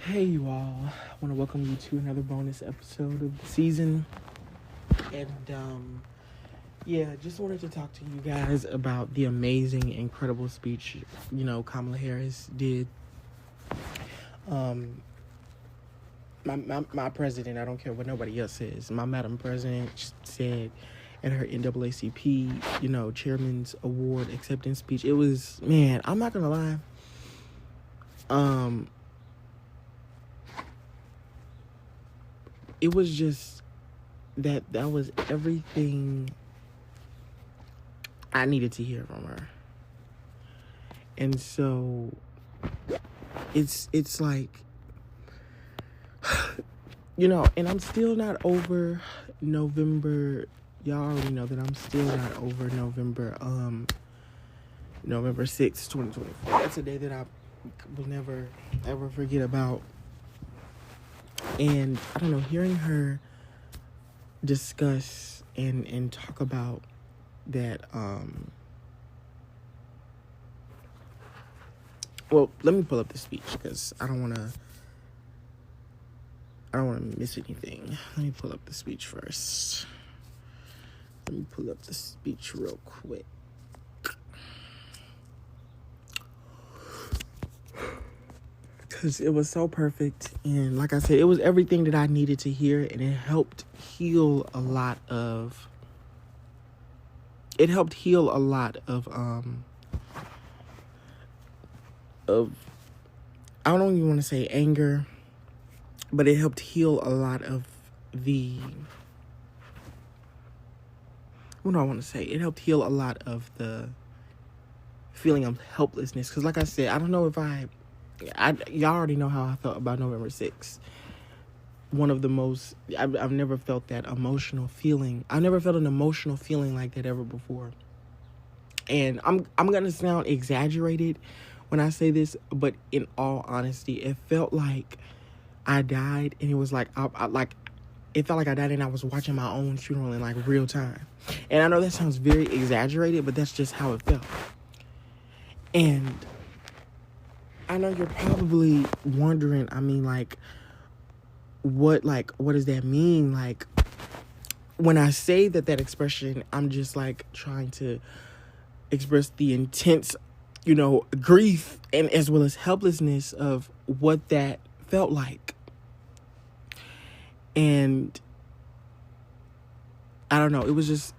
Hey you all, I want to welcome you to another bonus episode of the season. And just wanted to talk to you guys about the amazing, incredible speech, Kamala Harris did. My president, I don't care what nobody else says, my Madam President said at her NAACP, Chairman's Award acceptance speech, it was, man, I'm not going to lie. It was just that was everything I needed to hear from her. And so it's like, and I'm still not over November. Y'all already know that I'm still not over November 6th, 2024. That's a day that I will never ever forget about. And I don't know, hearing her discuss and talk about that, well, let me pull up the speech because I don't want to miss anything. Let me pull up the speech first. Let me pull up the speech real quick. Because it was so perfect, and like I said, it was everything that I needed to hear, and it helped heal a lot of I don't even want to say anger, but it helped heal a lot of it helped heal a lot of the feeling of helplessness. Because like I said, I don't know if y'all already know how I felt about November 6th. One of the most, I've never felt that emotional feeling. I never felt an emotional feeling like that ever before. And I'm going to sound exaggerated when I say this, but in all honesty, it felt like I died, and it was like, it felt like I died and I was watching my own funeral in like real time. And I know that sounds very exaggerated, but that's just how it felt. And I know you're probably wondering, what does that mean? Like, when I say that expression, I'm just like trying to express the intense, grief and as well as helplessness of what that felt like. And I don't know, it was just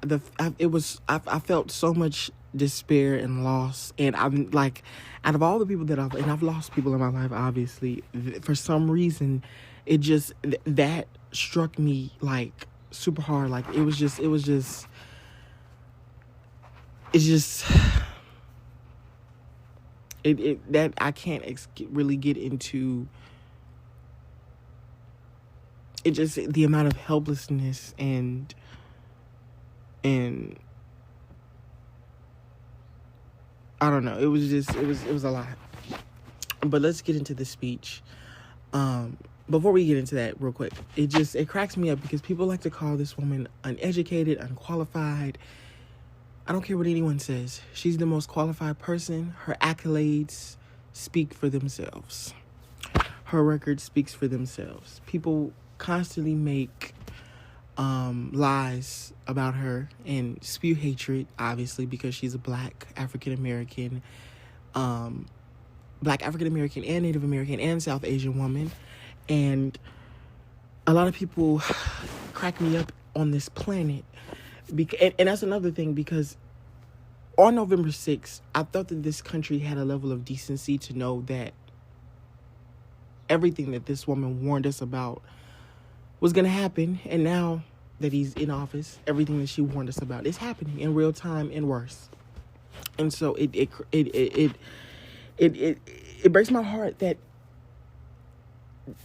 I felt so much despair and loss. And I'm like, out of all the people I've lost people in my life, obviously, for some reason, it just, that struck me like super hard. Like that I can't really get into. It just, the amount of helplessness and I don't know. It was a lot. But let's get into the speech. Before we get into that real quick, it cracks me up because people like to call this woman uneducated, unqualified. I don't care what anyone says. She's the most qualified person. Her accolades speak for themselves. Her record speaks for themselves. People constantly make lies about her and spew hatred, obviously, because she's a black African American and Native American and South Asian woman. And a lot of people crack me up on this planet. And that's another thing, because on November 6th, I thought that this country had a level of decency to know that everything that this woman warned us about was going to happen. And now that he's in office, everything that she warned us about is happening in real time and worse. And so it breaks my heart that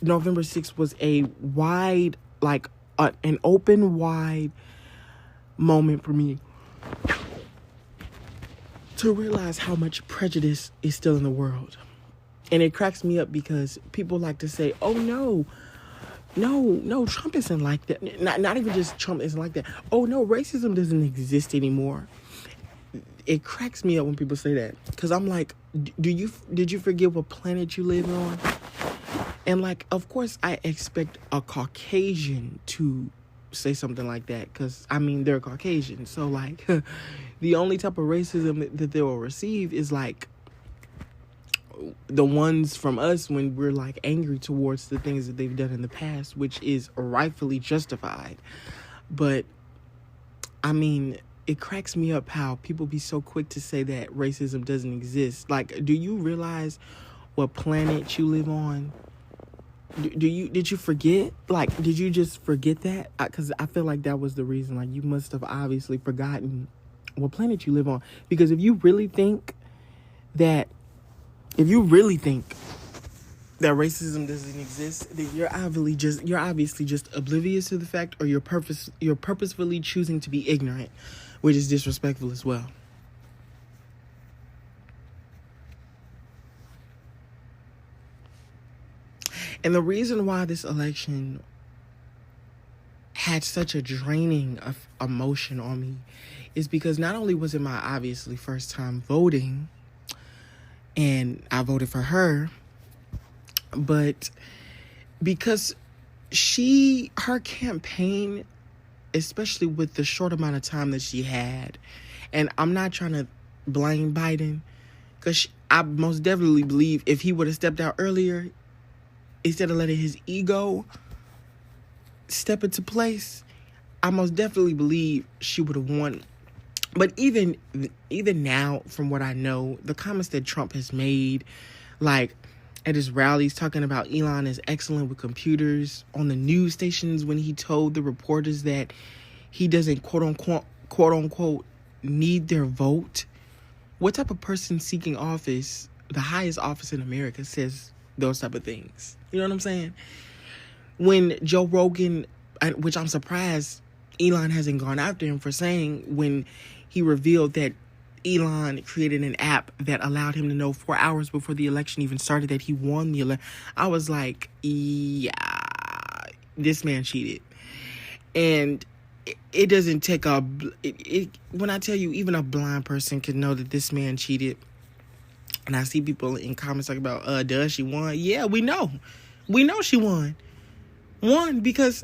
November 6th was a wide, an open, wide moment for me to realize how much prejudice is still in the world. And it cracks me up because people like to say, oh, no, Trump isn't like that. Not even just Trump isn't like that. Oh, no, racism doesn't exist anymore. It cracks me up when people say that, because I'm like, did you forget what planet you live on? And like, of course, I expect a Caucasian to say something like that, because I mean, they're Caucasian. So like, the only type of racism that they will receive is like the ones from us when we're like angry towards the things that they've done in the past, which is rightfully justified. But I mean, it cracks me up how people be so quick to say that racism doesn't exist. Like, do you realize what planet you live on? Did you forget? Like, did you just forget that? Because I feel like that was the reason. Like, you must have obviously forgotten what planet you live on. Because if you really think that racism doesn't exist, then you're obviously just oblivious to the fact, or you're purposefully choosing to be ignorant, which is disrespectful as well. And the reason why this election had such a draining of emotion on me is because not only was it my obviously first time voting, and I voted for her, but because her campaign, especially with the short amount of time that she had, and I'm not trying to blame Biden, because I most definitely believe if he would have stepped out earlier, instead of letting his ego step into place, I most definitely believe she would have won. But even now, from what I know, the comments that Trump has made, like at his rallies talking about Elon is excellent with computers, on the news stations when he told the reporters that he doesn't quote unquote need their vote. What type of person seeking office, the highest office in America, says those type of things? You know what I'm saying? When Joe Rogan, which I'm surprised Elon hasn't gone after him for saying, when he revealed that Elon created an app that allowed him to know 4 hours before the election even started that he won the election, I was like, yeah, this man cheated. And it doesn't take when I tell you, even a blind person can know that this man cheated. And I see people in comments talking about, does she won? Yeah, we know. We know she won. Won because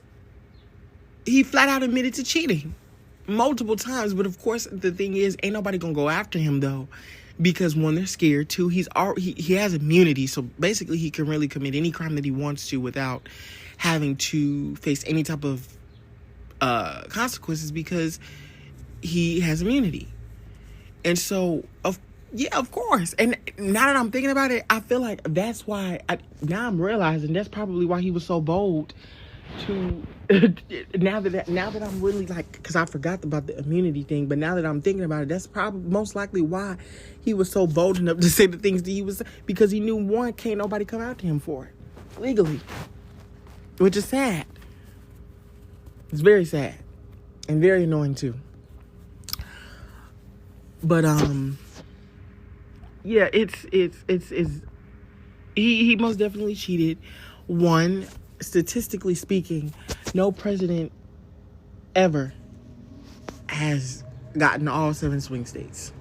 he flat out admitted to cheating multiple times. But of course, the thing is, ain't nobody gonna go after him though, because one, they're scared. Two, he has immunity, so basically he can really commit any crime that he wants to without having to face any type of consequences, because he has immunity. And so of course. And now that I'm thinking about it, I feel like that's why now I'm realizing that's probably why he was so bold to now that I'm really like, because I forgot about the immunity thing, but now that I'm thinking about it, that's probably most likely why he was so bold enough to say the things that he was, because he knew, one, can't nobody come after him for it legally, which is sad. It's very sad and very annoying too. But yeah, it's he most definitely cheated. One, statistically speaking, no president ever has gotten all 7 swing states.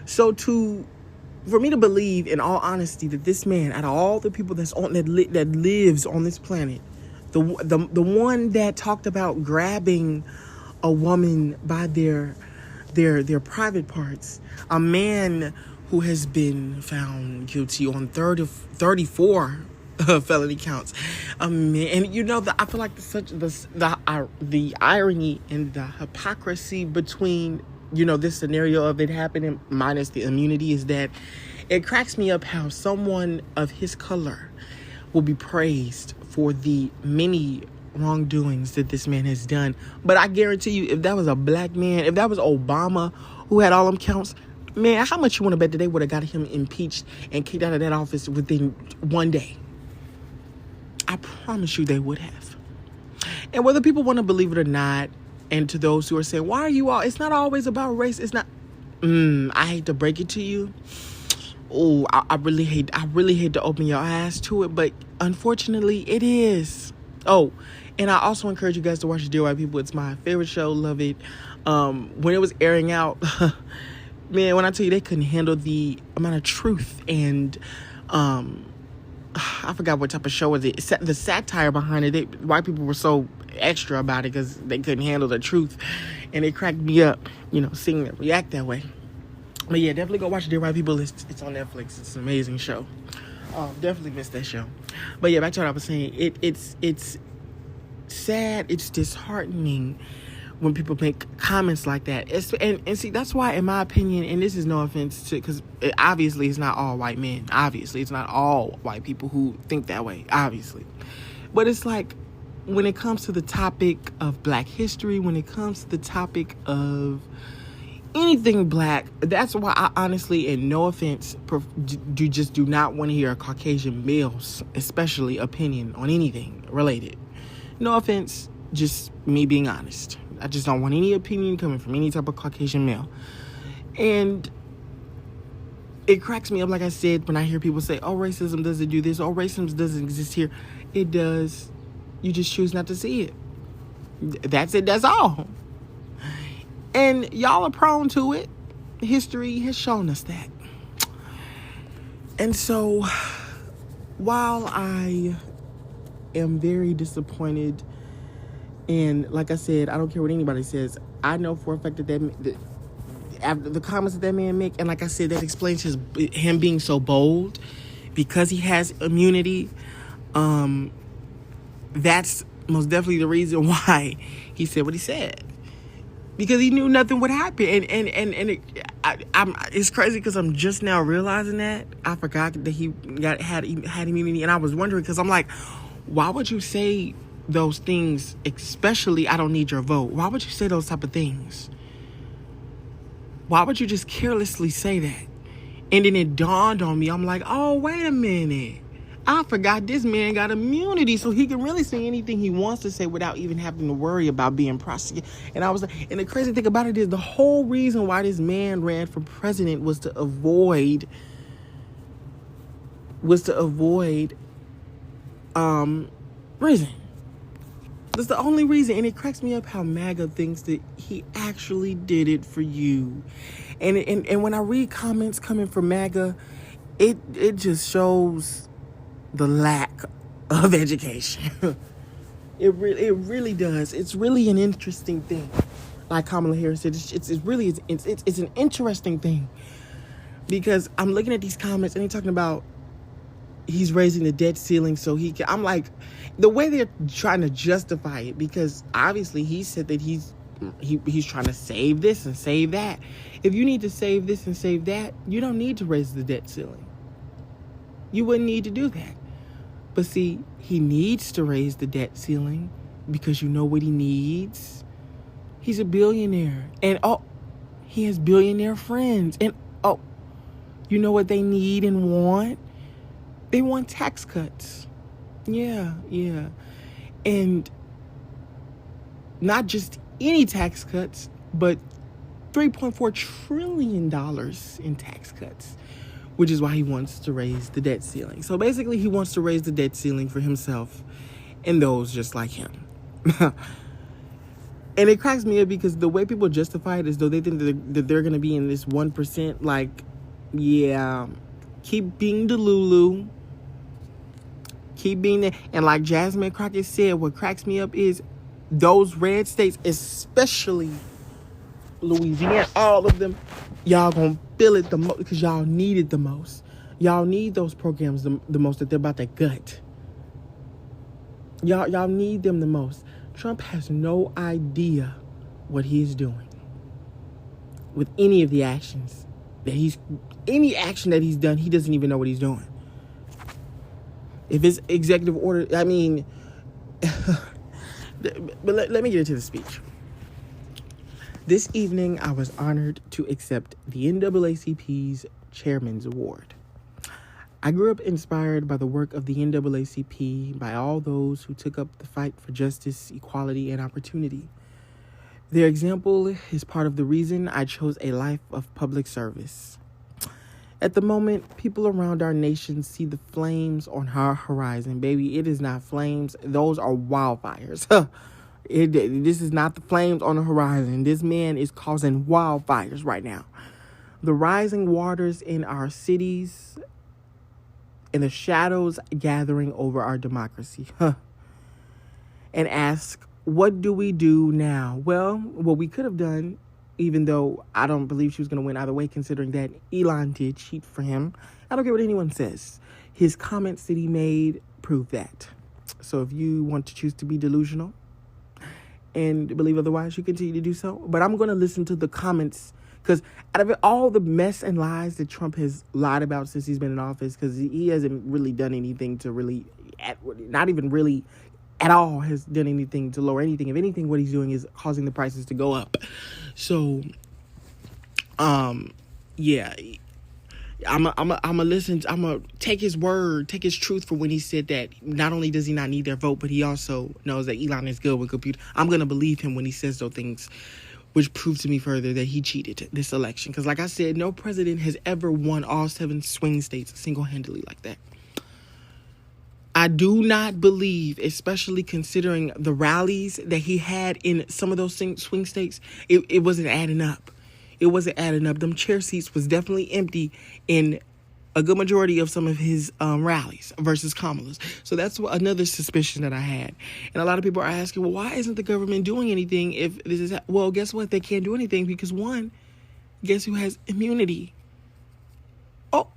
So for me to believe, in all honesty, that this man, out of all the people that lives on this planet, the one that talked about grabbing a woman by their private parts, a man who has been found guilty on 34 felony counts, and you know, I feel like the irony and the hypocrisy between, you know, this scenario of it happening minus the immunity is that it cracks me up how someone of his color will be praised for the many wrongdoings that this man has done. But I guarantee you, if that was a black man, if that was Obama who had all them counts, man, how much you want to bet that they would have got him impeached and kicked out of that office within one day? I promise you they would have. And whether people want to believe it or not, and to those who are saying, why are you all, it's not always about race, it's not, I hate to break it to you. Oh, I really hate to open your eyes to it, but unfortunately it is. Oh, and I also encourage you guys to watch Dear White People. It's my favorite show. Love it. When it was airing out, man, when I tell you, they couldn't handle the amount of truth and I forgot what type of show was it. The satire behind it, white people were so extra about it because they couldn't handle the truth. And it cracked me up, seeing them react that way. But yeah, definitely go watch Dear White People. It's on Netflix. It's an amazing show. Definitely missed that show. But yeah, back to what I was saying. It's sad. It's disheartening when people make comments like that. And see, that's why, in my opinion, and this is no offense to, because obviously it's not all white men. Obviously, it's not all white people who think that way. Obviously. But it's like, when it comes to the topic of Black history, when it comes to the topic of anything Black, that's why I honestly, and no offense, do not want to hear a Caucasian male's, especially, opinion on anything related. No offense, just me being honest. I just don't want any opinion coming from any type of Caucasian male. And it cracks me up, like I said, when I hear people say, oh, racism doesn't do this, oh, racism doesn't exist here. It does. You just choose not to see it. That's it. That's all. And y'all are prone to it. History has shown us that. And so, while I am very disappointed, and like I said, I don't care what anybody says, I know for a fact that after the comments that man make, and like I said, that explains him being so bold because he has immunity. That's most definitely the reason why he said what he said, because he knew nothing would happen. And it's crazy because I'm just now realizing that I forgot that he had immunity, and I was wondering because I'm like, why would you say those things? Especially, I don't need your vote. Why would you say those type of things? Why would you just carelessly say that? And then it dawned on me. I'm like, oh, wait a minute. I forgot this man got immunity, so he can really say anything he wants to say without even having to worry about being prosecuted. And I was like, and the crazy thing about it is the whole reason why this man ran for president was to avoid prison. That's the only reason. And it cracks me up how MAGA thinks that he actually did it for you. And when I read comments coming from MAGA, it just shows the lack of education. It really does. It's really an interesting thing. Like Kamala Harris said, it's an interesting thing, because I'm looking at these comments and they're talking about he's raising the debt ceiling so he can. I'm like, the way they're trying to justify it, because obviously he said that he's trying to save this and save that. If you need to save this and save that, you don't need to raise the debt ceiling. You wouldn't need to do that. But see, he needs to raise the debt ceiling because you know what he needs? He's a billionaire. And he has billionaire friends. And you know what they need and want? They want tax cuts. Yeah. And not just any tax cuts, but $3.4 trillion in tax cuts, which is why he wants to raise the debt ceiling. So basically, he wants to raise the debt ceiling for himself and those just like him. And it cracks me up because the way people justify it is though they think that they're going to be in this 1%, like, yeah, keep being the Lulu. Keep being there. And like Jasmine Crockett said, what cracks me up is those red states, especially Louisiana, all of them, y'all gonna feel it the most because y'all need it the most. Y'all need those programs the most that they're about to gut. Y'all need them the most. Trump has no idea what he's doing with any of the actions any action that he's done. He doesn't even know what he's doing. If it's executive order, I mean, but let me get into the speech. This evening, I was honored to accept the NAACP's Chairman's Award. I grew up inspired by the work of the NAACP, by all those who took up the fight for justice, equality, and opportunity. Their example is part of the reason I chose a life of public service. At the moment, people around our nation see the flames on our horizon. Baby, it is not flames. Those are wildfires. This is not the flames on the horizon. This man is causing wildfires right now. The rising waters in our cities and the shadows gathering over our democracy. And ask, what do we do now? Well, what we could have done, even though I don't believe she was going to win either way, considering that Elon did cheat for him. I don't care what anyone says. His comments that he made prove that. So if you want to choose to be delusional and believe otherwise, you continue to do so. But I'm going to listen to the comments, because out of all the mess and lies that Trump has lied about since he's been in office, because he hasn't really done anything to really, not even really at all has done anything to lower anything. If anything, what he's doing is causing the prices to go up. So, yeah, I'm a listen. I'm gonna take his word, take his truth for when he said that not only does he not need their vote, but he also knows that Elon is good with computers. I'm gonna believe him when he says those things, which proves to me further that he cheated this election. Because, like I said, no president has ever won all 7 swing states single-handedly like that. I do not believe, especially considering the rallies that he had in some of those swing states, it wasn't adding up. It wasn't adding up. Them chair seats was definitely empty in a good majority of some of his rallies versus Kamala's. So that's another suspicion that I had. And a lot of people are asking, well, why isn't the government doing anything if this is... Well, guess what? They can't do anything because, one, guess who has immunity? Oh,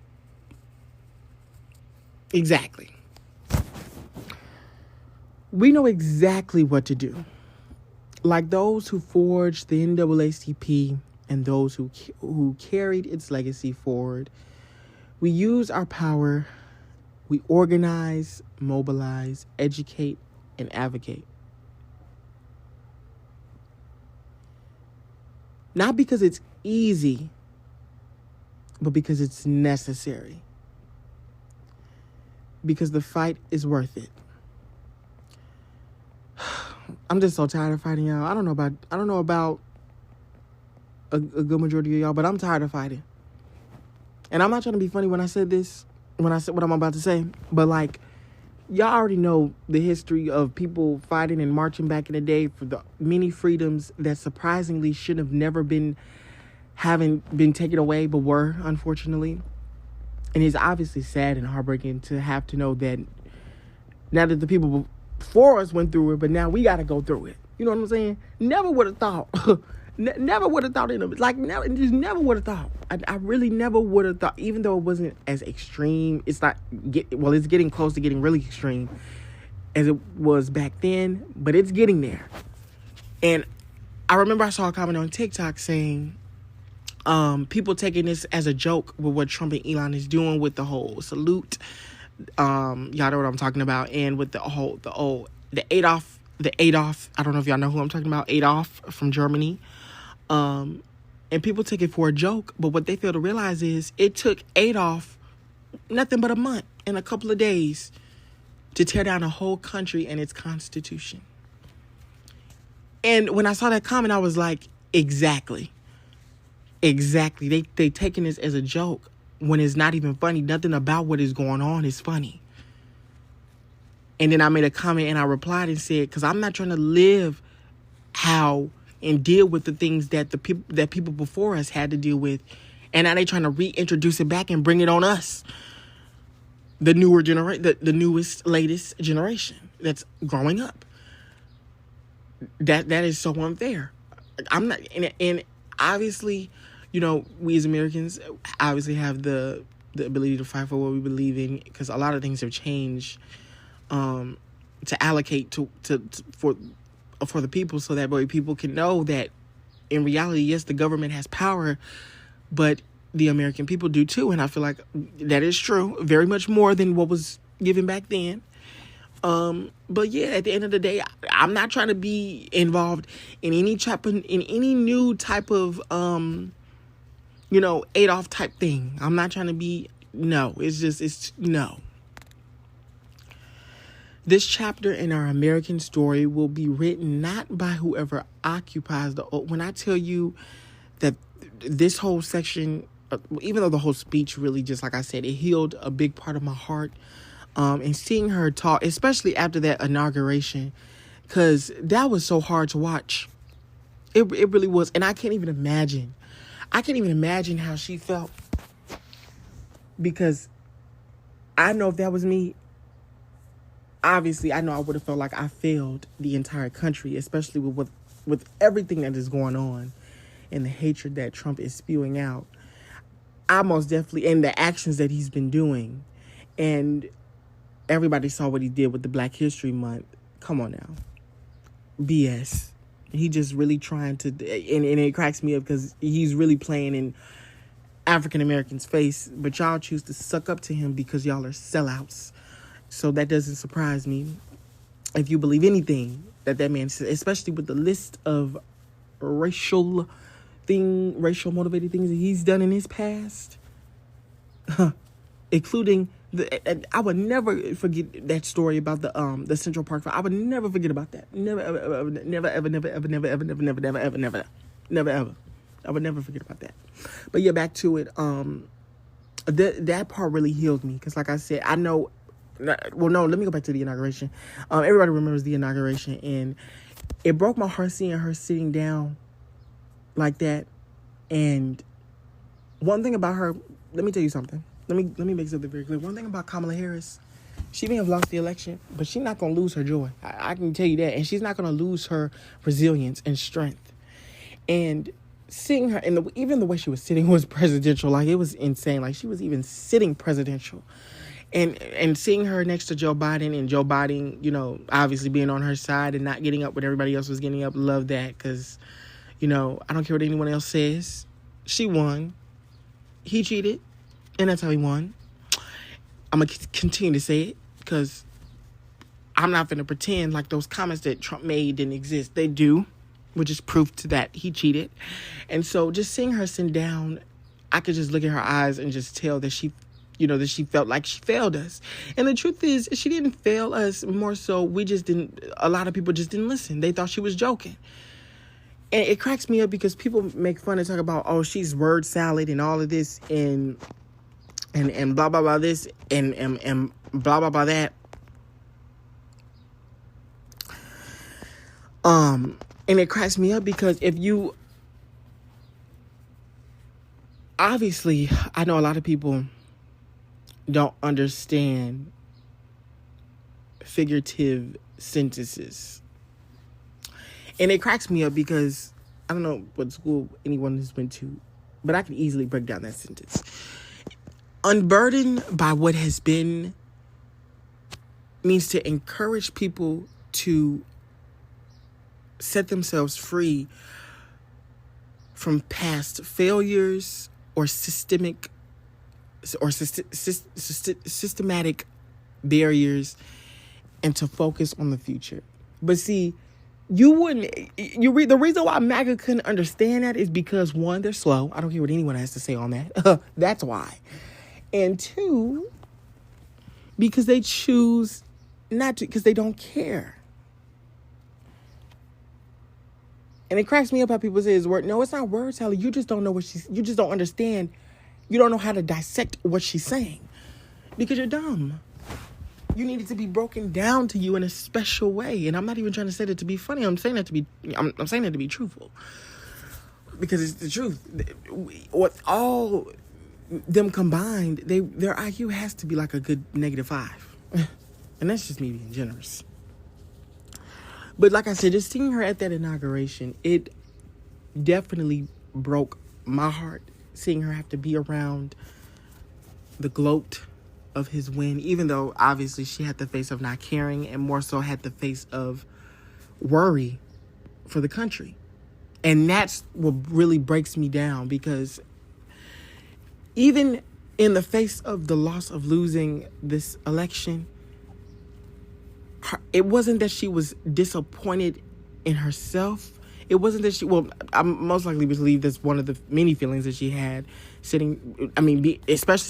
exactly. We know exactly what to do. Like those who forged the NAACP and those who carried its legacy forward, we use our power, we organize, mobilize, educate, and advocate. Not because it's easy, but because it's necessary. Because the fight is worth it. I'm just so tired of fighting, y'all. I don't know about a good majority of y'all, but I'm tired of fighting. And I'm not trying to be funny when I said this, when I said what I'm about to say, but like, y'all already know the history of people fighting and marching back in the day for the many freedoms that surprisingly should have never been taken away, but were, unfortunately. And it's obviously sad and heartbreaking to have to know that now that the people before us went through it, but now we got to go through it. You know what I'm saying? Never would have thought. Never would have thought in it. Like, never would have thought. I really never would have thought, even though it wasn't as extreme. It's not, it's getting close to getting really extreme as it was back then, but it's getting there. And I remember I saw a comment on TikTok saying, people taking this as a joke with what Trump and Elon is doing with the whole salute. Y'all know what I'm talking about. And with the Adolf, I don't know if y'all know who I'm talking about, Adolf from Germany. And people take it for a joke, but what they fail to realize is it took Adolf nothing but a month and a couple of days to tear down a whole country and its constitution. And when I saw that comment, I was like, exactly. They taking this as a joke when it's not even funny. Nothing about what is going on is funny. And then I made a comment and I replied and said, because I'm not trying to live how and deal with the things that people before us had to deal with. And now they trying to reintroduce it back and bring it on us. The newer generation, the newest, latest generation that's growing up. That is so unfair. I'm not, and obviously, you know, we as Americans obviously have the ability to fight for what we believe in, because a lot of things have changed to allocate for the people, so that way people can know that in reality, yes, the government has power, but the American people do too. And I feel like that is true, very much more than what was given back then. But yeah, at the end of the day, I'm not trying to be involved in any new type of Adolf type thing. I'm not trying to be. No, it's no. This chapter in our American story will be written not by whoever occupies when I tell you that this whole section, even though the whole speech really, just like I said, it healed a big part of my heart. And seeing her talk, especially after that inauguration, because that was so hard to watch. It really was. And I can't even imagine how she felt, because I know if that was me, obviously, I know I would have felt like I failed the entire country, especially with everything that is going on and the hatred that Trump is spewing out. I most definitely, and the actions that he's been doing. And everybody saw what he did with the Black History Month. Come on now. BS. He just really trying to, and it cracks me up because he's really playing in African Americans' face, but y'all choose to suck up to him because y'all are sellouts. So that doesn't surprise me if you believe anything that man says, especially with the list of racial motivated things that he's done in his past, including I would never forget that story about the Central Park fire. I would never forget about that. Never ever. I would never forget about that. But yeah, back to it. That part really healed me because, like I said, I know. Well, no, let me go back to the inauguration. Everybody remembers the inauguration, and it broke my heart seeing her sitting down like that. And one thing about her, let me tell you something. Let me make something very clear. One thing about Kamala Harris, she may have lost the election, but she's not going to lose her joy. I can tell you that. And she's not going to lose her resilience and strength. And seeing her, and even the way she was sitting was presidential. Like, it was insane. Like, she was even sitting presidential. And seeing her next to Joe Biden, and Joe Biden, you know, obviously being on her side and not getting up when everybody else was getting up, love that. Because, you know, I don't care what anyone else says. She won. He cheated. And that's how he won. I'm going to continue to say it because I'm not going to pretend like those comments that Trump made didn't exist. They do, which is proof to that he cheated. And so just seeing her sit down, I could just look at her eyes and just tell that she, you know, that she felt like she failed us. And the truth is, she didn't fail us. More so, a lot of people just didn't listen. They thought she was joking. And it cracks me up because people make fun and talk about, oh, she's word salad and all of this and blah, blah, blah this and blah, blah, blah that. And it cracks me up because obviously, I know a lot of people don't understand figurative sentences. And it cracks me up because I don't know what school anyone has been to, but I can easily break down that sentence. Unburdened by what has been means to encourage people to set themselves free from past failures or systematic barriers and to focus on the future. But see, the reason why MAGA couldn't understand that is because, one, they're slow. I don't care what anyone has to say on that. That's why. And two, because they choose not to, because they don't care. And it cracks me up how people say it's word. No, it's not word salad. You just don't know you just don't understand. You don't know how to dissect what she's saying because you're dumb. You need it to be broken down to you in a special way. And I'm not even trying to say that to be funny. I'm saying that to be truthful because it's the truth. With all them combined, their IQ has to be like a good -5. And that's just me being generous. But like I said, just seeing her at that inauguration, it definitely broke my heart. Seeing her have to be around the gloat of his win, even though obviously she had the face of not caring and more so had the face of worry for the country. And that's what really breaks me down because even in the face of the loss of losing this election, it wasn't that she was disappointed in herself. It wasn't that I most likely believe that's one of the many feelings that she had especially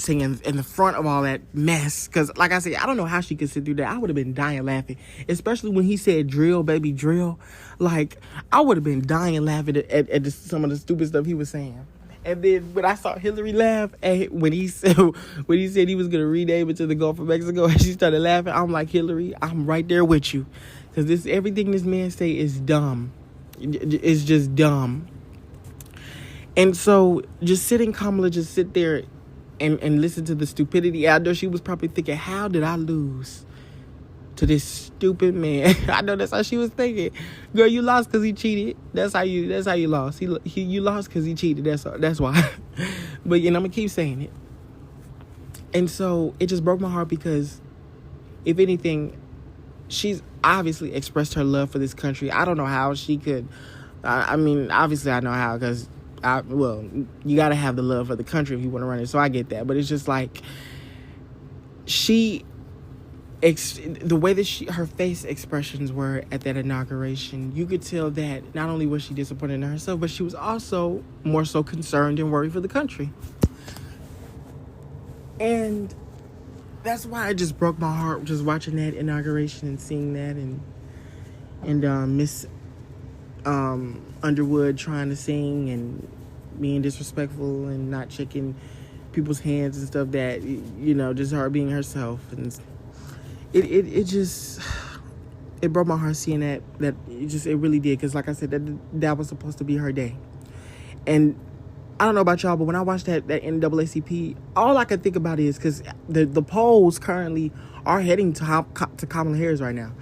sitting in the front of all that mess. Because, like I said, I don't know how she could sit through that. I would have been dying laughing, especially when he said drill, baby, drill. Like, I would have been dying laughing at some of the stupid stuff he was saying. And then when I saw Hillary laugh when he said he was going to rename it to the Gulf of Mexico, and she started laughing, I'm like, Hillary, I'm right there with you. Because everything this man say is dumb. It's just dumb. And so just Kamala just sit there and listen to the stupidity. I know she was probably thinking, how did I lose to this stupid man? I know that's how she was thinking. Girl, you lost because he cheated. That's how you lost. You lost because he cheated. That's why. But I'm gonna keep saying it. And so it just broke my heart because, if anything, she's obviously expressed her love for this country. I don't know how she could. I mean, obviously I know how, because you got to have the love for the country if you want to run it. So I get that. But it's just like, the way that her face expressions were at that inauguration, you could tell that not only was she disappointed in herself, but she was also more so concerned and worried for the country. And that's why it just broke my heart just watching that inauguration and seeing that, and Miss Underwood trying to sing and being disrespectful and not shaking people's hands and stuff, that, just her being herself. And it broke my heart seeing that it really did, because like I said, that was supposed to be her day. And I don't know about y'all, but when I watched that NAACP, all I could think about is, because the polls currently are heading to Kamala Harris right now,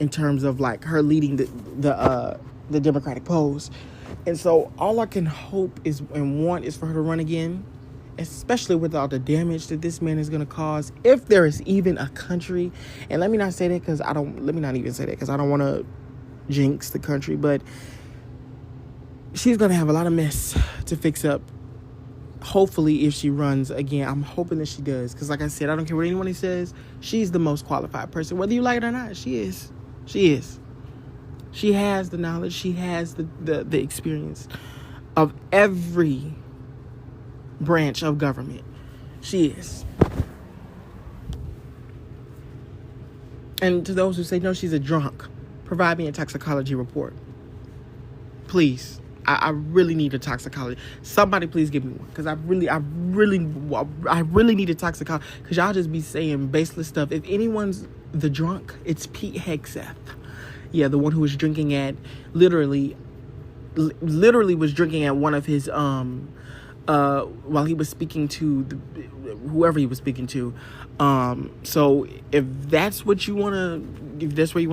in terms of like her leading the Democratic polls. And so all I can hope is and want is for her to run again, especially with all the damage that this man is going to cause, if there is even a country. And let me not say that because I don't want to jinx the country, but she's going to have a lot of mess to fix up. Hopefully, if she runs again, I'm hoping that she does. Because like I said, I don't care what anyone says. She's the most qualified person. Whether you like it or not, she is. She is. She has the knowledge. She has the experience of every branch of government. She is. And to those who say, no, she's a drunk, provide me a toxicology report. Please. I really need a toxicology. Somebody please give me one, because I really need a toxicology, because y'all just be saying baseless stuff. If anyone's the drunk, it's Pete Hegseth. Yeah, the one who was drinking at literally was drinking at one of his while he was speaking to whoever he was speaking to. So if that's where you want to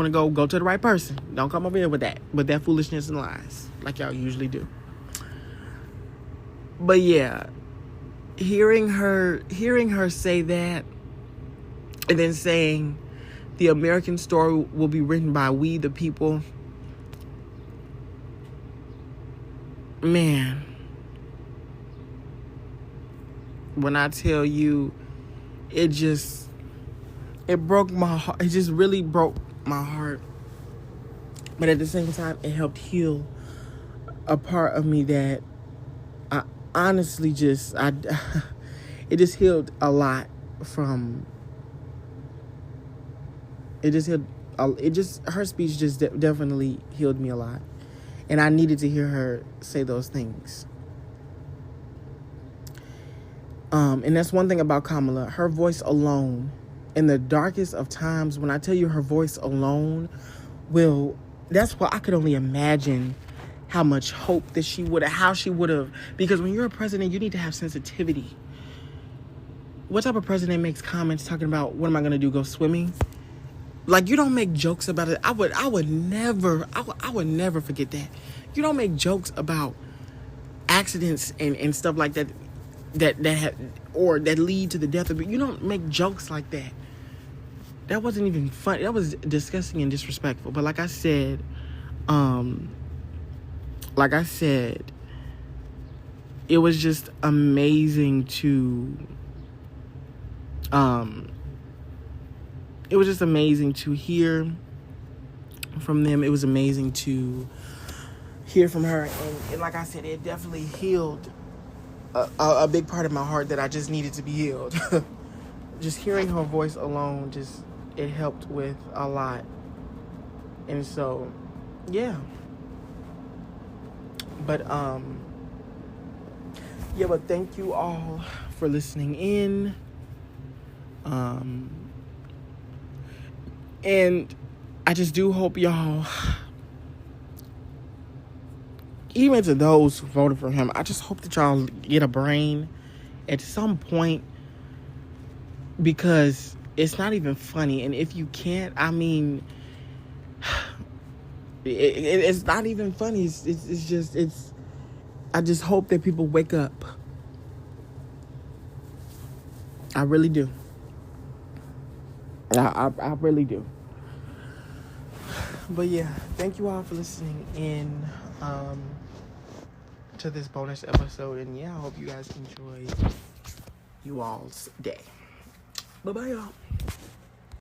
go to the right person. Don't come over here with that foolishness and lies like y'all usually do. But yeah, hearing her say that, and then saying the American story will be written by we the people, man, when I tell you, it broke my heart. It just really broke my heart. But at the same time, it helped heal a part of me that I honestly it just healed a lot from. Her speech just definitely healed me a lot. And I needed to hear her say those things. And that's one thing about Kamala. Her voice alone, in the darkest of times, when I tell you her voice alone that's why I could only imagine how much hope that how she would have, because when you're a president, you need to have sensitivity. What type of president makes comments talking about, what am I going to do, go swimming? Like, you don't make jokes about it. I would never forget that. You don't make jokes about accidents and stuff like that that lead to the death of it. You don't make jokes like that. That wasn't even funny. That was disgusting and disrespectful. But like I said, it was just amazing to hear from them. It was amazing to hear from her, and like I said, it definitely healed a big part of my heart that I just needed to be healed. Just hearing her voice alone, it helped with a lot. And so, yeah. But thank you all for listening in. And I just do hope y'all, even to those who voted for him, I just hope that y'all get a brain at some point, because it's not even funny. And if you can't, I mean, it's not even funny. I just hope that people wake up. I really do. I really do. But yeah, thank you all for listening in to this bonus episode. And yeah, I hope you guys enjoy you all's day. Bye-bye, y'all.